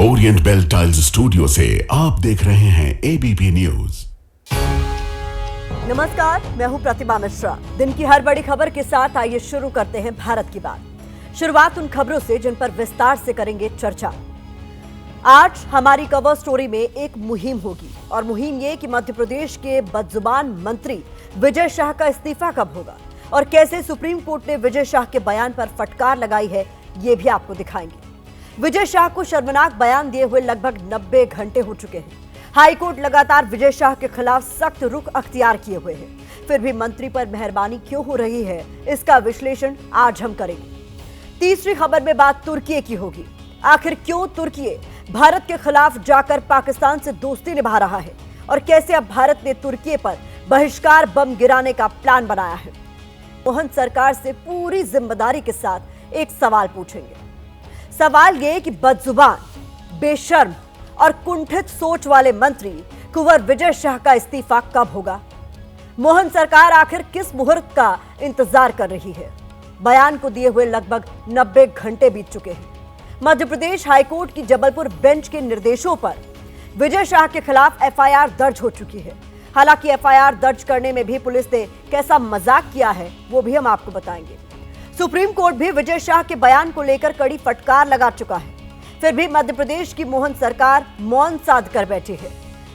Orient bell tiles studio से आप देख रहे हैं एबीपी न्यूज। नमस्कार, मैं हूं प्रतिभा मिश्रा। दिन की हर बड़ी खबर के साथ आइए शुरू करते हैं भारत की बात। शुरुआत उन खबरों से जिन पर विस्तार से करेंगे चर्चा। आज हमारी कवर स्टोरी में एक मुहिम होगी और मुहिम ये कि मध्य प्रदेश के बदजुबान मंत्री विजय शाह का इस्तीफा कब होगा और कैसे सुप्रीम कोर्ट ने विजय शाह के बयान पर फटकार लगाई है, ये भी आपको दिखाएंगे। विजय शाह को शर्मनाक बयान दिए हुए लगभग 90 घंटे हो चुके हैं। हाई कोर्ट लगातार विजय शाह के खिलाफ सख्त रुख अख्तियार किए हुए है। फिर भी मंत्री पर मेहरबानी क्यों हो रही है, इसका विश्लेषण आज हम करेंगे। तीसरी खबर में बात तुर्की की होगी। आखिर क्यों तुर्की भारत के खिलाफ जाकर पाकिस्तान से दोस्ती निभा रहा है और कैसे अब भारत ने तुर्की पर बहिष्कार बम गिराने का प्लान बनाया है। मोहन सरकार से पूरी जिम्मेदारी के साथ एक सवाल पूछेंगे। सवाल ये कि बदजुबान, बेशर्म और कुंठित सोच वाले मंत्री कुंवर विजय शाह का इस्तीफा कब होगा। मोहन सरकार आखिर किस मुहूर्त का इंतजार कर रही है। बयान को दिए हुए लगभग 90 घंटे बीत चुके हैं। मध्य प्रदेश हाईकोर्ट की जबलपुर बेंच के निर्देशों पर विजय शाह के खिलाफ एफआईआर दर्ज हो चुकी है। हालांकि एफआईआर दर्ज करने में भी पुलिस ने कैसा मजाक किया है, वो भी हम आपको बताएंगे। सुप्रीम कोर्ट भी विजय शाह के बयान को लेकर कड़ी फटकार लगा चुका है। फिर भी मध्य प्रदेश की मोहन सरकार मौन साध कर बैठी है।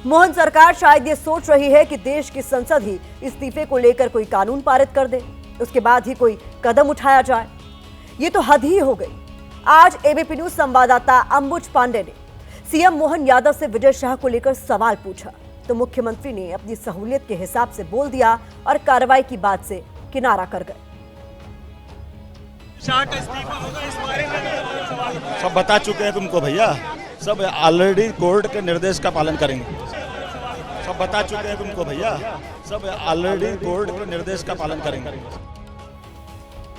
मोहन सरकार शायद ये सोच रही है कि देश की संसद ही इस्तीफे को लेकर कोई कानून पारित कर दे, उसके बाद ही कोई कदम उठाया जाए। ये तो हद ही हो गई। आज एबीपी न्यूज संवाददाता अंबुज पांडे ने सीएम मोहन यादव से विजय शाह को लेकर सवाल पूछा तो मुख्यमंत्री ने अपनी सहूलियत के हिसाब से बोल दिया और कार्रवाई की बात से किनारा कर गए। शाह का इस्तीफा होगा, इस बारे में सब बता चुके हैं तुमको भैया। सब ऑलरेडी कोर्ट के निर्देश का पालन करेंगे। सब बता चुके हैं तुमको भैया। सब ऑलरेडी कोर्ट के निर्देश का पालन करेंगे।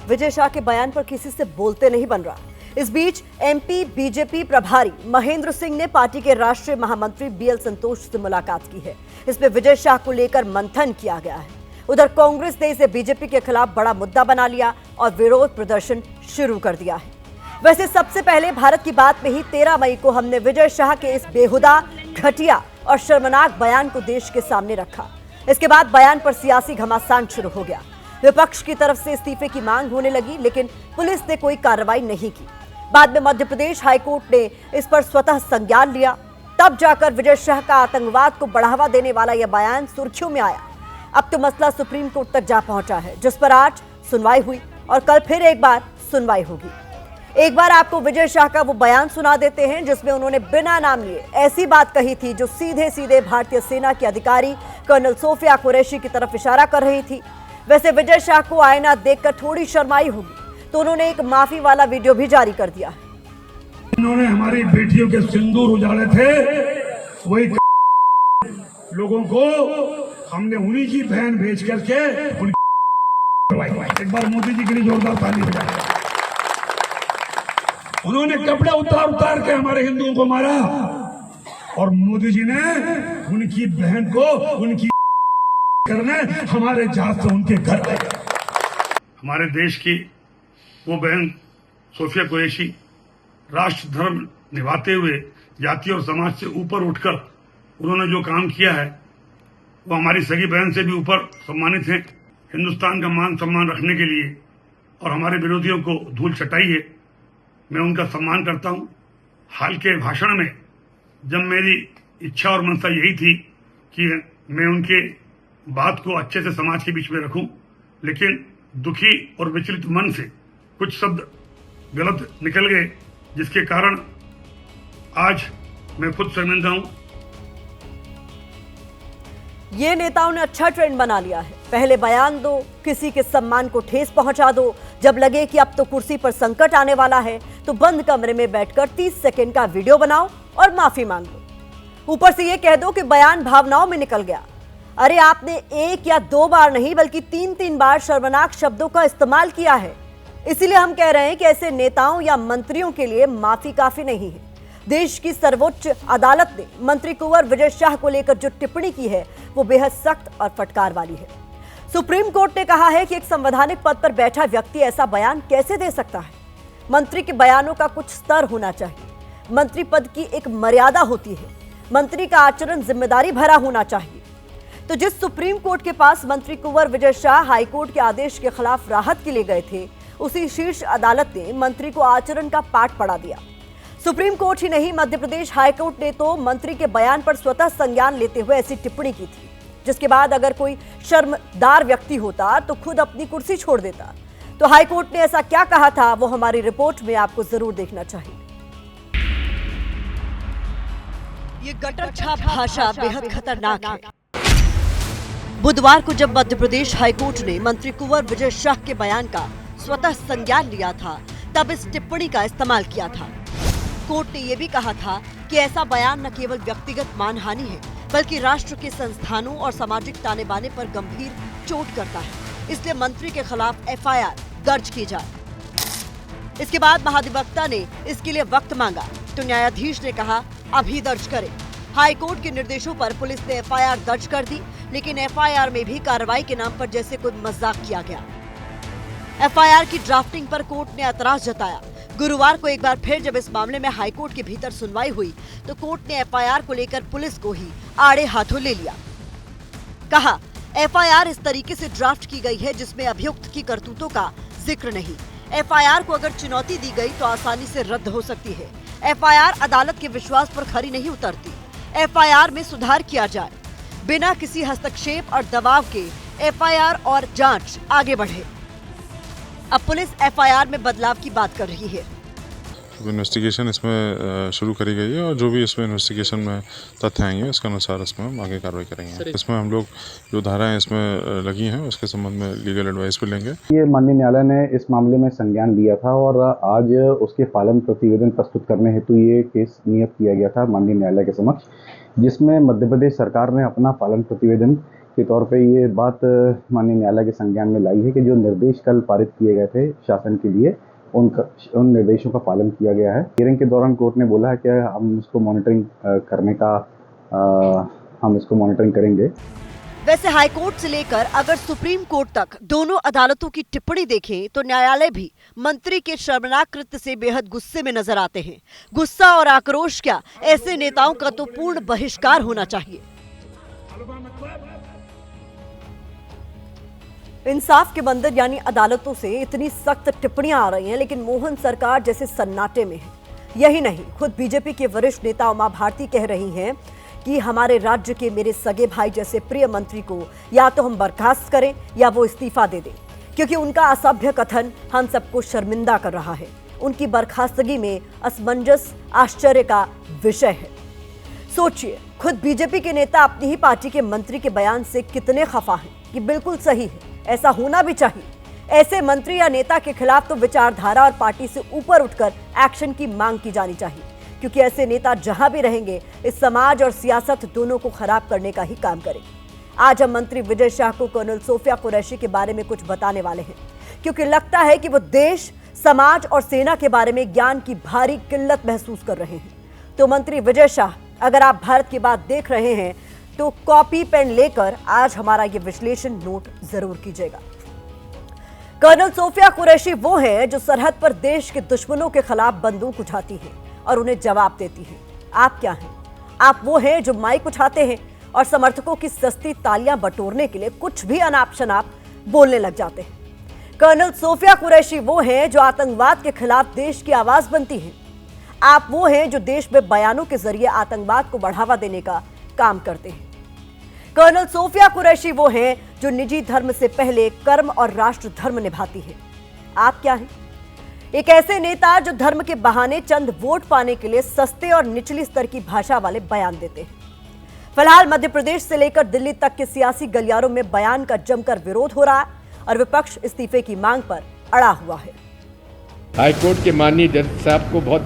विजय शाह के बयान पर किसी से बोलते नहीं बन रहा। इस बीच एमपी बीजेपी प्रभारी महेंद्र सिंह ने पार्टी के राष्ट्रीय महामंत्री बीएल संतोष से मुलाकात की है। इसमें विजय शाह को लेकर मंथन किया गया है। उधर कांग्रेस ने इसे बीजेपी के खिलाफ बड़ा मुद्दा बना लिया और विरोध प्रदर्शन शुरू कर दिया है। वैसे सबसे पहले भारत की बात में ही 13 मई को हमने विजय शाह के इस बेहुदा, घटिया और शर्मनाक बयान को देश के सामने रखा। इसके बाद बयान पर सियासी घमासान शुरू हो गया। विपक्ष की तरफ से इस्तीफे की मांग होने लगी, लेकिन पुलिस ने कोई कार्रवाई नहीं की। बाद में मध्य प्रदेश हाईकोर्ट ने इस पर स्वतः संज्ञान लिया। तब जाकर विजय शाह का आतंकवाद को बढ़ावा देने वाला यह बयान सुर्खियों में आया। अब तो मसला सुप्रीम कोर्ट तक जा पहुंचा है, जिस पर आज सुनवाई हुई और कल फिर एक बार सुनवाई होगी। एक बार आपको विजय शाह का वो बयान सुना देते हैं जिसमें उन्होंने बिना नाम लिए ऐसी बात कही थी जो सीधे सीधे भारतीय सेना के अधिकारी कर्नल सोफिया कुरैशी की तरफ इशारा कर रही थी। वैसे विजय शाह को आईना देखकर थोड़ी शर्माई होगी तो उन्होंने एक माफी वाला वीडियो भी जारी कर दिया है। उन्होंने हमारी बेटियों के सिंदूर उजाड़े थे, वही लोगों को हमने उन्हीं की बहन भेज करके एक बार मोदी जी के लिए जोरदार ताली बजाई। उन्होंने कपड़े उतार के हमारे हिंदुओं को मारा और मोदी जी ने उनकी बहन को उनकी करने हमारे जहाज से उनके घर ले गए। हमारे देश की वो बहन सोफिया कुरैशी राष्ट्र धर्म निभाते हुए जाति और समाज से ऊपर उठकर उन्होंने जो काम किया है वो हमारी सगी बहन से भी ऊपर सम्मानित हैं। हिंदुस्तान का मान सम्मान रखने के लिए और हमारे विरोधियों को धूल चटाई है, मैं उनका सम्मान करता हूं। हाल के भाषण में जब मेरी इच्छा और मनसा यही थी कि मैं उनके बात को अच्छे से समाज के बीच में रखूं, लेकिन दुखी और विचलित मन से कुछ शब्द गलत निकल गए, जिसके कारण आज मैं खुद शर्मिंदा हूं। ये नेताओं ने अच्छा ट्रेंड बना लिया है। पहले बयान दो, किसी के सम्मान को ठेस पहुंचा दो, जब लगे कि अब तो कुर्सी पर संकट आने वाला है तो बंद कमरे में बैठकर 30 सेकंड का वीडियो बनाओ और माफी मांग लो। ऊपर से ये कह दो कि बयान भावनाओं में निकल गया। अरे आपने एक या दो बार नहीं बल्कि 3-3 बार शर्मनाक शब्दों का इस्तेमाल किया है। इसीलिए हम कह रहे हैं कि ऐसे नेताओं या मंत्रियों के लिए माफी काफी नहीं है। देश की सर्वोच्च अदालत ने मंत्री कुंवर विजय शाह को लेकर जो टिप्पणी की है वो बेहद सख्त और फटकार वाली है। सुप्रीम कोर्ट ने कहा है कि एक संवैधानिक पद पर बैठा व्यक्ति ऐसा बयान कैसे दे सकता है। मंत्री के बयानों का कुछ स्तर होना चाहिए। मंत्री पद की एक मर्यादा होती है। मंत्री का आचरण जिम्मेदारी भरा होना चाहिए। तो जिस सुप्रीम कोर्ट के पास मंत्री कुंवर विजय शाह हाईकोर्ट के आदेश के खिलाफ राहत के लिए गए थे, उसी शीर्ष अदालत ने मंत्री को आचरण का पाठ पढ़ा दिया। सुप्रीम कोर्ट ही नहीं, मध्य प्रदेश हाईकोर्ट ने तो मंत्री के बयान पर स्वतः संज्ञान लेते हुए ऐसी टिप्पणी की थी, जिसके बाद अगर कोई शर्मदार व्यक्ति होता तो खुद अपनी कुर्सी छोड़ देता। तो हाईकोर्ट ने ऐसा क्या कहा था, वो हमारी रिपोर्ट में आपको जरूर देखना चाहिए। ये गटर छाप भाषा बेहद खतरनाक है। बुधवार को जब मध्य प्रदेश हाईकोर्ट ने मंत्री कुंवर विजय शाह के बयान का स्वतः संज्ञान लिया था, तब इस टिप्पणी का इस्तेमाल किया था। कोर्ट ने यह भी कहा था कि ऐसा बयान न केवल व्यक्तिगत मानहानि है, बल्कि राष्ट्र के संस्थानों और सामाजिक ताने बाने पर गंभीर चोट करता है। इसलिए मंत्री के खिलाफ एफआईआर दर्ज की जाए। इसके बाद महाधिवक्ता ने इसके लिए वक्त मांगा तो न्यायाधीश ने कहा अभी दर्ज करें। हाईकोर्ट के निर्देशों पर पुलिस ने एफआईआर दर्ज कर दी, लेकिन एफआईआर में भी कार्रवाई के नाम पर जैसे कोई मजाक किया गया। एफआईआर की ड्राफ्टिंग पर कोर्ट ने एतराज जताया। गुरुवार को एक बार फिर जब इस मामले में हाईकोर्ट के भीतर सुनवाई हुई तो कोर्ट ने एफआईआर को लेकर पुलिस को ही आड़े हाथों ले लिया। कहा एफआईआर इस तरीके से ड्राफ्ट की गई है जिसमें अभियुक्त की करतूतों का जिक्र नहीं। एफआईआर को अगर चुनौती दी गई तो आसानी से रद्द हो सकती है। एफआईआर अदालत के विश्वास पर खरी नहीं उतरती। एफआईआर में सुधार किया जाए, बिना किसी हस्तक्षेप और दबाव के एफआईआर और जांच आगे बढ़े। अब पुलिस एफआईआर में बदलाव की बात कर रही है। इन्वेस्टिगेशन इसमें शुरू करी गई है और जो भी इसमें इन्वेस्टिगेशन में तथ्य आएंगे उसके अनुसार इसमें हम आगे कार्रवाई करेंगे। इसमें हम लोग जो धाराएं इसमें लगी हैं उसके संबंध में लीगल एडवाइस भी लेंगे। ये माननीय न्यायालय ने इस मामले में संज्ञान लिया था और आज उसके पालन प्रतिवेदन प्रस्तुत करने हेतु ये केस नियत किया गया था माननीय न्यायालय के समक्ष, जिसमें मध्य प्रदेश सरकार ने अपना पालन प्रतिवेदन के तौर पे ये बात माननीय न्यायालय के संज्ञान में लाई है कि जो निर्देश कल पारित किए गए थे शासन के लिए उन निर्देशों का पालन किया गया है। हियरिंग के दौरान कोर्ट ने बोला है कि हम इसको मॉनिटरिंग करेंगे। वैसे हाईकोर्ट से लेकर अगर सुप्रीम कोर्ट तक दोनों अदालतों की टिप्पणी देखें तो न्यायालय भी मंत्री के शर्मनाक कृत्य से बेहद गुस्से में नजर आते हैं। गुस्सा और आक्रोश क्या, ऐसे नेताओं का तो पूर्ण बहिष्कार होना चाहिए। इंसाफ के बंदर यानी अदालतों से इतनी सख्त टिप्पणियां आ रही हैं, लेकिन मोहन सरकार जैसे सन्नाटे में है। यही नहीं, खुद बीजेपी के वरिष्ठ नेता उमा भारती कह रही हैं कि हमारे राज्य के मेरे सगे भाई जैसे प्रिय मंत्री को या तो हम बर्खास्त करें या वो इस्तीफा दे दें, क्योंकि उनका असभ्य कथन हम सबको शर्मिंदा कर रहा है। उनकी बर्खास्तगी में असमंजस आश्चर्य का विषय है। सोचिए, खुद बीजेपी के नेता अपनी ही पार्टी के मंत्री के बयान से कितने खफा हैं। ये बिल्कुल सही है, ऐसा होना भी चाहिए। ऐसे मंत्री या नेता के खिलाफ तो विचारधारा और पार्टी से ऊपर उठकर एक्शन की मांग की जानी चाहिए, क्योंकि ऐसे नेता जहां भी रहेंगे इस समाज और सियासत दोनों को खराब करने का ही काम करेंगे। आज हम मंत्री विजय शाह को कर्नल सोफिया कुरैशी के बारे में कुछ बताने वाले हैं, क्योंकि लगता है कि वो देश, समाज और सेना के बारे में ज्ञान की भारी किल्लत महसूस कर रहे हैं। तो मंत्री विजय शाह, अगर आप भारत की बात देख रहे हैं तो कॉपी पेन लेकर आज हमारा ये विश्लेषण नोट जरूर कीजिएगा। कर्नल सोफिया कुरैशी वो है जो सरहद पर देश के दुश्मनों के खिलाफ बंदूक उठाती है और उन्हें जवाब देती है। आप क्या हैं? आप वो हैं जो माइक उठाते हैं और समर्थकों की सस्ती तालियां बटोरने के लिए कुछ भी अनाप शनाप बोलने लग जाते हैं। कर्नल सोफिया कुरैशी वो हैं जो आतंकवाद के खिलाफ देश की आवाज बनती हैं। आप वो हैं जो देश में बयानों के जरिए आतंकवाद को बढ़ावा देने का काम करते हैं। कर्नल सोफिया कुरैशी वो हैं जो निजी धर्म से पहले कर्म और राष्ट्र धर्म निभाती है। आप क्या हैं? एक ऐसे नेता जो धर्म के बहाने चंद वोट पाने के लिए सस्ते और निचली स्तर की भाषा वाले बयान देते हैं। फिलहाल मध्य प्रदेश से लेकर दिल्ली तक के सियासी गलियारों में बयान का जमकर विरोध हो रहा है और विपक्ष इस्तीफे की मांग पर अड़ा हुआ है। हाईकोर्ट के माननीय जज साहब को बहुत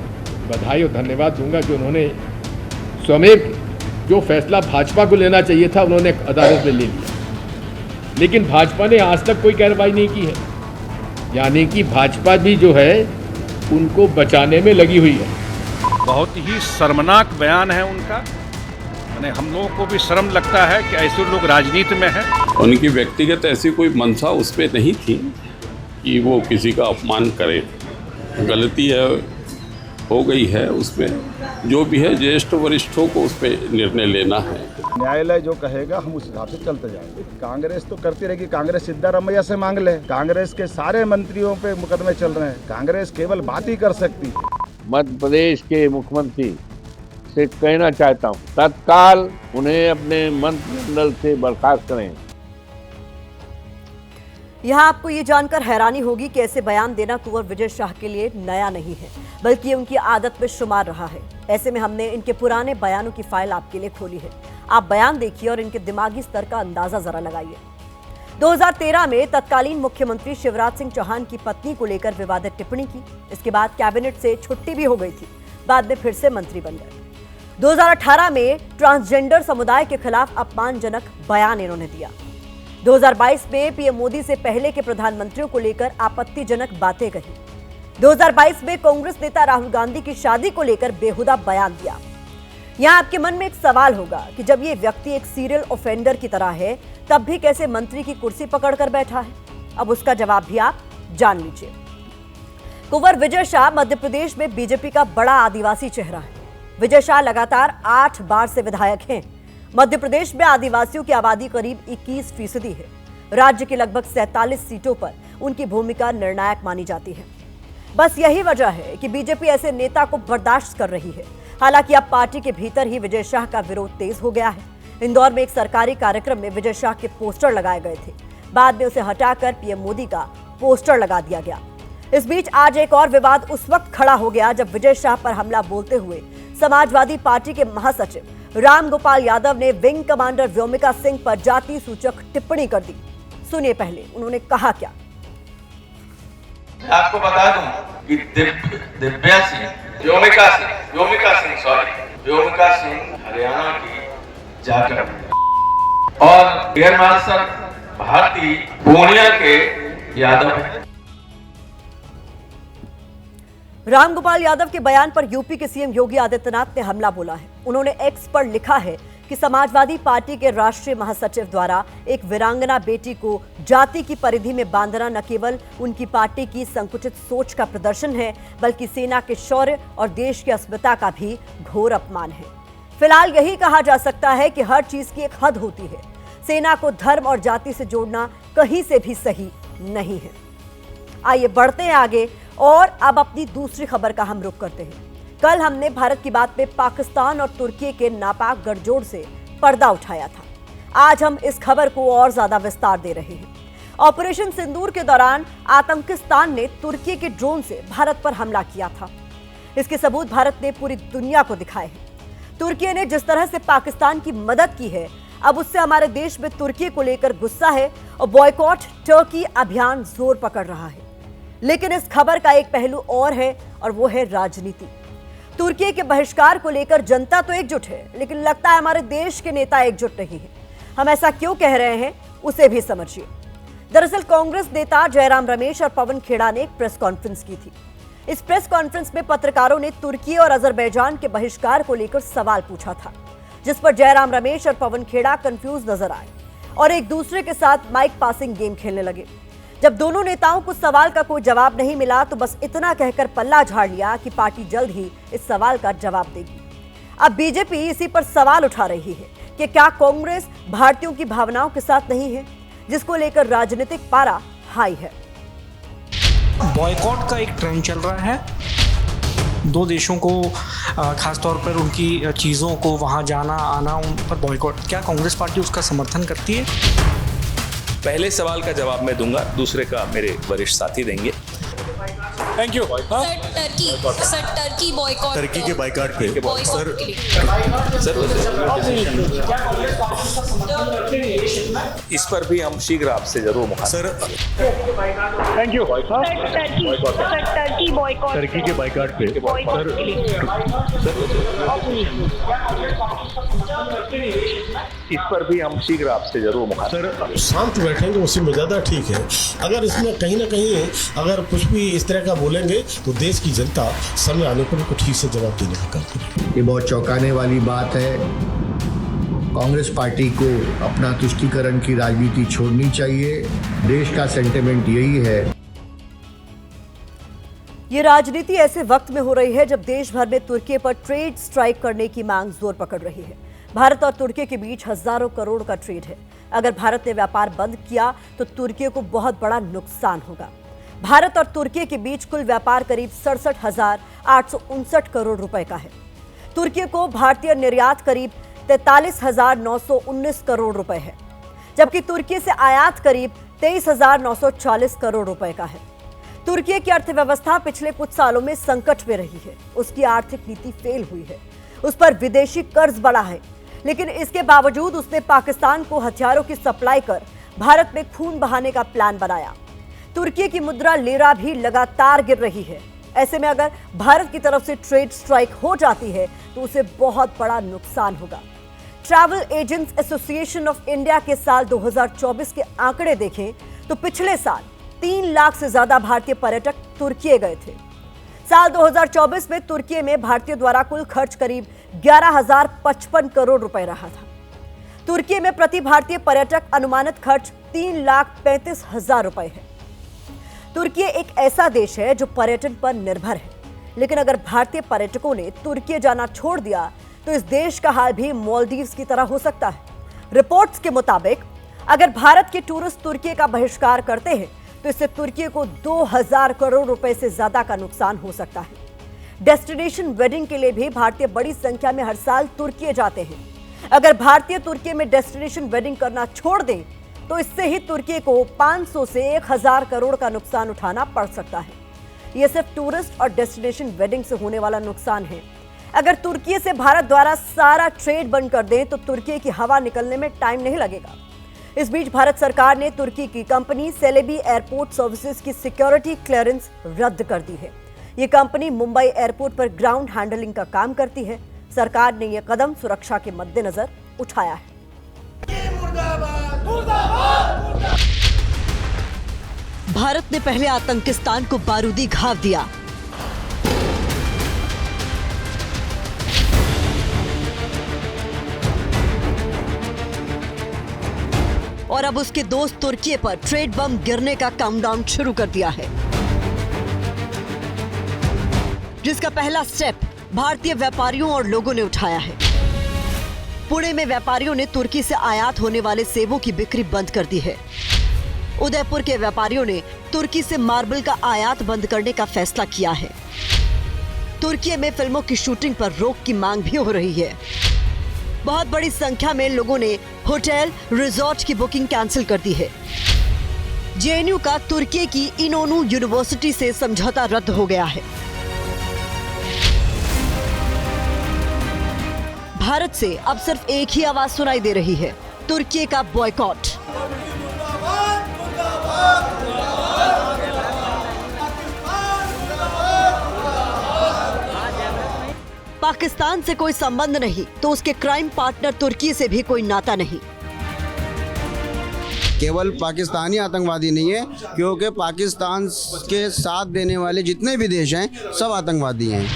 बधाई और धन्यवाद दूंगा कि उन्होंने स्वयं जो फैसला भाजपा को लेना चाहिए था उन्होंने अदालत में ले लिया, लेकिन भाजपा ने आज तक कोई कार्रवाई नहीं की है। यानी कि भाजपा भी जो है उनको बचाने में लगी हुई है। बहुत ही शर्मनाक बयान है उनका। मैंने हम लोगों को भी शर्म लगता है कि ऐसे लोग राजनीति में हैं। उनकी व्यक्तिगत ऐसी कोई मंशा उस पर नहीं थी कि वो किसी का अपमान करे। गलती है हो गई है उसमें जो भी है ज्येष्ठ वरिष्ठों को उस पर निर्णय लेना है। न्यायालय जो कहेगा हम उस हिसाब से चलते जाएंगे। कांग्रेस तो करती रहेगी, कांग्रेस सिद्धारमैया से मांग ले। कांग्रेस के सारे मंत्रियों पे मुकदमे चल रहे हैं, कांग्रेस केवल बात ही कर सकती है। मध्य प्रदेश के मुख्यमंत्री से कहना चाहता हूँ, तत्काल उन्हें अपने मंत्रिमंडल से बर्खास्त करें। यहाँ आपको ये जानकर हैरानी होगी कि ऐसे बयान देना कुंवर विजय शाह के लिए नया नहीं है, बल्कि ये उनकी आदत में शुमार रहा है। ऐसे में हमने इनके पुराने बयानों की फाइल आपके लिए खोली है। आप बयान देखिए और इनके दिमागी स्तर का अंदाजा जरा लगाइए। 2013 में तत्कालीन मुख्यमंत्री शिवराज सिंह चौहान की पत्नी को लेकर विवादित टिप्पणी की। इसके बाद कैबिनेट से छुट्टी भी हो गई थी, बाद में फिर से मंत्री बन गए। 2018 में ट्रांसजेंडर समुदाय के खिलाफ अपमानजनक बयान इन्होंने दिया। 2022 में पीएम मोदी से पहले के प्रधानमंत्रियों को लेकर आपत्तिजनक बातें कही। 2022 में कांग्रेस नेता राहुल गांधी की शादी को लेकर बेहुदा बयान दिया। यहां आपके मन में एक सवाल होगा कि जब ये व्यक्ति एक सीरियल ऑफेंडर की तरह है, तब भी कैसे मंत्री की कुर्सी पकड़कर बैठा है? अब उसका जवाब भी आप जान लीजिए। कुंवर विजय शाह मध्य प्रदेश में बीजेपी का बड़ा आदिवासी चेहरा है। विजय शाह लगातार 8 बार से विधायक हैं। मध्य प्रदेश में आदिवासियों की आबादी करीब 21% है। राज्य की लगभग 47 सीटों पर उनकी भूमिका निर्णायक मानी जाती है। बस यही वजह है कि बीजेपी ऐसे नेता को बर्दाश्त कर रही है। हालांकि अब पार्टी के भीतर ही विजय शाह का विरोध तेज हो गया है। इंदौर में एक सरकारी कार्यक्रम में विजय शाह के पोस्टर लगाए गए थे, बाद में उसे हटाकर पीएम मोदी का पोस्टर लगा दिया गया। इस बीच आज एक और विवाद उस वक्त खड़ा हो गया जब विजय शाह पर हमला बोलते हुए समाजवादी पार्टी के महासचिव राम गोपाल यादव ने विंग कमांडर व्योमिका सिंह पर जाति सूचक टिप्पणी कर दी। सुनिए पहले उन्होंने कहा क्या। आपको बता दूं कि व्योमिका सिंह हरियाणा की जाकर और एयर मार्शल भारती पूर्णिया के यादव हैं। रामगोपाल यादव के बयान पर यूपी के सीएम योगी आदित्यनाथ ने हमला बोला है। उन्होंने एक्स पर लिखा है कि समाजवादी पार्टी के राष्ट्रीय महासचिव द्वारा एक वीरांगना बेटी को जाति की परिधि में बांधना न केवल उनकी पार्टी की संकुचित सोच का प्रदर्शन है, बल्कि सेना के शौर्य और देश की अस्मिता का भी घोर अपमान है। फिलहाल यही कहा जा सकता है कि हर चीज की एक हद होती है। सेना को धर्म और जाति से जोड़ना कहीं से भी सही नहीं है। आइए बढ़ते हैं आगे और अब अपनी दूसरी खबर का हम रुख करते हैं। कल हमने भारत की बात में पाकिस्तान और तुर्की के नापाक गठजोड़ से पर्दा उठाया था। आज हम इस खबर को और ज्यादा विस्तार दे रहे हैं। ऑपरेशन सिंदूर के दौरान आतंकिस्तान ने तुर्की के ड्रोन से भारत पर हमला किया था। इसके सबूत भारत ने पूरी दुनिया को दिखाए हैं। तुर्की ने जिस तरह से पाकिस्तान की मदद की है, अब उससे हमारे देश में तुर्की को लेकर गुस्सा है और बॉयकॉट टर्की अभियान जोर पकड़ रहा है। लेकिन इस खबर का एक पहलू और है और वो है राजनीति। तुर्की के बहिष्कार को लेकर जनता तो एकजुट है, लेकिन लगता है हमारे देश के नेता एकजुट नहीं है। हम ऐसा क्यों कह रहे हैं उसे भी समझिए। दरअसल कांग्रेस नेता जयराम रमेश और पवन खेड़ा ने एक प्रेस कॉन्फ्रेंस की थी। इस प्रेस कॉन्फ्रेंस में पत्रकारों ने तुर्की और अजरबैजान के बहिष्कार को लेकर सवाल पूछा था, जिस पर जयराम रमेश और पवन खेड़ा कंफ्यूज नजर आए और एक दूसरे के साथ माइक पासिंग गेम खेलने लगे। जब दोनों नेताओं को सवाल का कोई जवाब नहीं मिला तो बस इतना कहकर पल्ला झाड़ लिया कि पार्टी जल्द ही इस सवाल का जवाब देगी। अब बीजेपी इसी पर सवाल उठा रही है कि क्या कांग्रेस भारतीयों की भावनाओं के साथ नहीं है, जिसको लेकर राजनीतिक पारा हाई है। बॉयकॉट का एक ट्रेंड चल रहा है। दो देशों को खासतौर पर उनकी चीज़ों को वहाँ जाना आना, उन पर बॉयकॉट, क्या कांग्रेस पार्टी उसका समर्थन करती है? पहले सवाल का जवाब मैं दूंगा, दूसरे का मेरे वरिष्ठ साथी देंगे। Thank you. Turkey boycott, Turkey के बाइकाट पे इस पर भी हम शीघ्र आपसे जरूर मुखातिब। Thank you. Turkey boycott, Turkey के बाइकाट पे इस पर भी हम शीघ्र आपसे जरूर मुखातिब। सर शांत बैठेंगे उससे में ज़्यादा ठीक है। अगर इसमें कहीं ना कहीं अगर कुछ भी इस तरह का बोलेंगे तो देश की जनता समय आने पर उनको ठीक से जवाब देने का करती है। ये बहुत चौंकाने वाली बात है। कांग्रेस पार्टी को अपना तुष्टीकरण की राजनीति छोड़नी चाहिए। देश का सेंटिमेंट यही है। ये राजनीति ऐसे वक्त में हो रही है जब देश भर में तुर्की पर ट्रेड स्ट्राइक करने की मांग जोर पकड़ रही है। भारत और तुर्की के बीच हजारों करोड़ का ट्रेड है। अगर भारत ने व्यापार बंद किया तो तुर्की को बहुत बड़ा नुकसान होगा। भारत और तुर्की के बीच कुल व्यापार करीब 67,859 करोड़ रुपए का है। तुर्की को भारतीय निर्यात करीब 43,919 करोड़ रुपए है, जबकि तुर्की से आयात करीब 23,940 करोड़ रुपए का है। तुर्की की अर्थव्यवस्था पिछले कुछ सालों में संकट में रही है। उसकी आर्थिक नीति फेल हुई है, उस पर विदेशी कर्ज बढ़ा है, लेकिन इसके बावजूद उसने पाकिस्तान को हथियारों की सप्लाई कर भारत में खून बहाने का प्लान बनाया। तुर्की की मुद्रा लीरा भी लगातार गिर रही है। ऐसे में अगर भारत की तरफ से ट्रेड स्ट्राइक हो जाती है तो उसे बहुत बड़ा नुकसान होगा। Travel agents association of India के साल 2024 के आंकड़े देखें तो पिछले साल 3 लाख से ज्यादा भारतीय पर्यटक तुर्की गए थे। साल 2024 में तुर्की में भारतीयों द्वारा कुल खर्च करीब 11,055 करोड़ रुपए रहा था। तुर्की में प्रति भारतीय पर्यटक अनुमानित खर्च 3,35,000 रुपए है। तुर्की एक ऐसा देश है जो पर्यटन पर निर्भर है, लेकिन अगर भारतीय पर्यटकों ने तुर्की जाना छोड़ दिया तो इस देश का हाल भी मालदीव्स की तरह हो सकता है। रिपोर्ट्स के मुताबिक अगर भारत के टूरिस्ट तुर्की का बहिष्कार करते हैं तो इससे तुर्की को 2,000 करोड़ रुपए से ज्यादा का नुकसान हो सकता है। डेस्टिनेशन वेडिंग के लिए भी भारतीय बड़ी संख्या में हर साल तुर्की जाते हैं। अगर भारतीय तुर्की में डेस्टिनेशन वेडिंग करना छोड़ दें तो इससे ही तुर्की को 500 से 1,000 करोड़ का नुकसान उठाना पड़ सकता है। यह सिर्फ टूरिस्ट और डेस्टिनेशन वेडिंग से होने वाला नुकसान है। अगर तुर्की से भारत द्वारा सारा ट्रेड बंद कर दें तो तुर्की की हवा निकलने में टाइम नहीं लगेगा। इस बीच भारत सरकार ने तुर्की की कंपनी सेलेबी एयरपोर्ट सर्विसेज की सिक्योरिटी क्लियरेंस रद्द कर दी है। ये कंपनी मुंबई एयरपोर्ट पर ग्राउंड हैंडलिंग का काम करती है। सरकार ने यह कदम सुरक्षा के मद्देनजर उठाया है। भारत ने पहले आतंकिस्तान को बारूदी घाव दिया, और अब उसके दोस्त तुर्की पर ट्रेड बम गिरने का काउंटडाउन शुरू कर दिया है, जिसका पहला स्टेप भारतीय व्यापारियों और लोगों ने उठाया है। पुणे में व्यापारियों ने तुर्की से आयात होने वाले सेबों की बिक्री बंद कर दी है। उदयपुर के व्यापारियों ने तुर्की से मार्बल का आयात बंद करने का फैसला किया है। तुर्की में फिल्मों की शूटिंग पर रोक की मांग भी हो रही है। बहुत बड़ी संख्या में लोगों ने होटल रिजॉर्ट की बुकिंग कैंसिल कर दी है। जेएनयू का तुर्की की इनोनू यूनिवर्सिटी से समझौता रद्द हो गया है। भारत से अब सिर्फ एक ही आवाज सुनाई दे रही है, तुर्की का बॉयकॉट। पाकिस्तान से कोई संबंध नहीं तो उसके क्राइम पार्टनर तुर्की से भी कोई नाता नहीं। केवल पाकिस्तानी आतंकवादी नहीं है, क्योंकि पाकिस्तान के साथ देने वाले जितने भी देश हैं सब आतंकवादी हैं।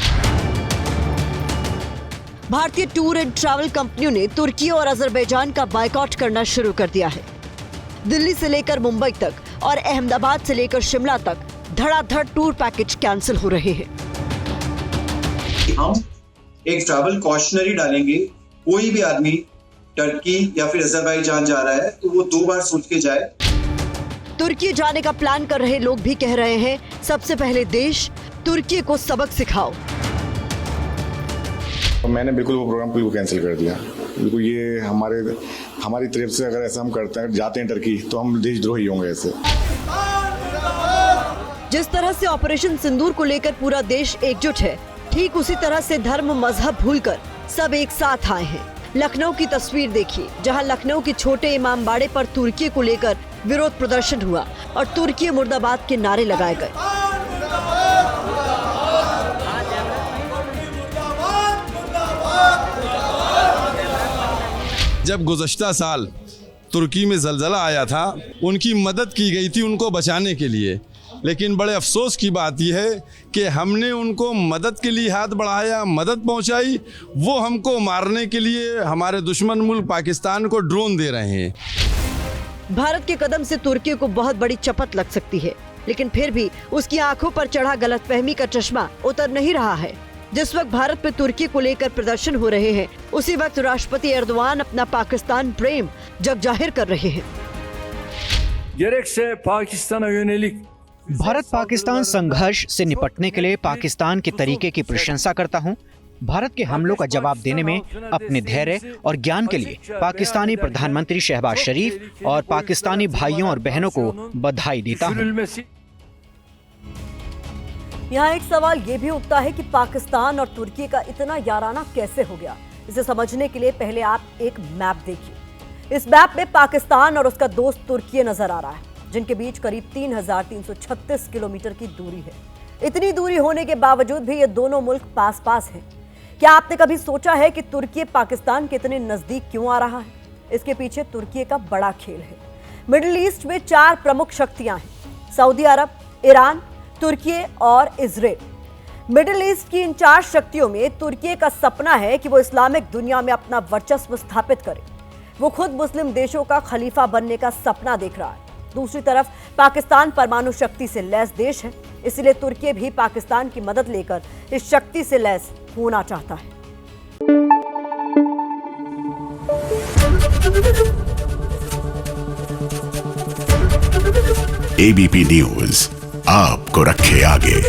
भारतीय टूर एंड ट्रैवल कंपनियों ने तुर्की और अजरबैजान का बायकॉट करना शुरू कर दिया है। दिल्ली से लेकर मुंबई तक और अहमदाबाद से लेकर शिमला तक धड़ाधड़ टूर पैकेज कैंसिल हो रहे हैं। हम एक ट्रैवल कॉशनरी डालेंगे। कोई भी आदमी टर्की या फिर अजरबैजान जा रहा है तो वो 2 बार सोच के जाए। तुर्की जाने का प्लान कर रहे लोग भी कह रहे हैं, सबसे पहले देश तुर्की को सबक सिखाओ। मैंने बिल्कुल वो प्रोग्राम बिल्कुल कैंसिल कर दिया। बिल्कुल ये हमारी तरफ से अगर ऐसा हम करते हैं, जाते हैं टर्की, तो हम देशद्रोही होंगे ऐसे। जिस तरह से ऑपरेशन सिंदूर को लेकर पूरा देश एकजुट है, ठीक उसी तरह से धर्म मजहब भूलकर सब एक साथ आए हैं। लखनऊ की तस्वीर देखिए, जहां लखनऊ के छोटे इमामबाड़े पर तुर्की को लेकर विरोध प्रदर्शन हुआ और तुर्की मुर्दाबाद के नारे लगाए गए। जब गुज़श्ता साल तुर्की में ज़लज़ला आया था, उनकी मदद की गई थी उनको बचाने के लिए, लेकिन बड़े अफसोस की बात यह है कि हमने उनको मदद के लिए हाथ बढ़ाया, मदद पहुंचाई, वो हमको मारने के लिए हमारे दुश्मन मुल्क पाकिस्तान को ड्रोन दे रहे हैं। भारत के कदम से तुर्की को बहुत बड़ी चपत लग सकती है। लेकिन फिर भी उसकी आंखों पर चढ़ा गलतफहमी का चश्मा उतर नहीं रहा है। जिस वक्त भारत में तुर्की को लेकर प्रदर्शन हो रहे हैं, उसी वक्त राष्ट्रपति एर्दोआन अपना पाकिस्तान प्रेम जग जाहिर कर रहे हैं। भारत पाकिस्तान संघर्ष से निपटने के लिए पाकिस्तान के तरीके की प्रशंसा करता हूं। भारत के हमलों का जवाब देने में अपने धैर्य और ज्ञान के लिए पाकिस्तानी प्रधानमंत्री शहबाज शरीफ और पाकिस्तानी भाइयों और बहनों को बधाई देता हूं। यहाँ एक सवाल ये भी उठता है कि पाकिस्तान और तुर्की का इतना याराना कैसे हो गया। इसे समझने के लिए पहले आप एक मैप देखिए। इस मैप में पाकिस्तान और उसका दोस्त तुर्की नजर आ रहा है, जिनके बीच करीब 3,336 किलोमीटर की दूरी है। इतनी दूरी होने के बावजूद भी ये दोनों मुल्क पास पास हैं। क्या आपने कभी सोचा है कि तुर्की पाकिस्तान के इतने नजदीक क्यों आ रहा है? इसके पीछे तुर्की का बड़ा खेल है। मिडिल ईस्ट में 4 प्रमुख शक्तियां हैं: सऊदी अरब, ईरान, तुर्की और इजराइल। मिडिल ईस्ट की इन 4 शक्तियों में तुर्की का सपना है कि वो इस्लामिक दुनिया में अपना वर्चस्व स्थापित करे। वो खुद मुस्लिम देशों का खलीफा बनने का सपना देख रहा है। दूसरी तरफ पाकिस्तान परमाणु शक्ति से लैस देश है, इसलिए तुर्की भी पाकिस्तान की मदद लेकर इस शक्ति से लैस होना चाहता है। एबीपी न्यूज आपको रखे आगे।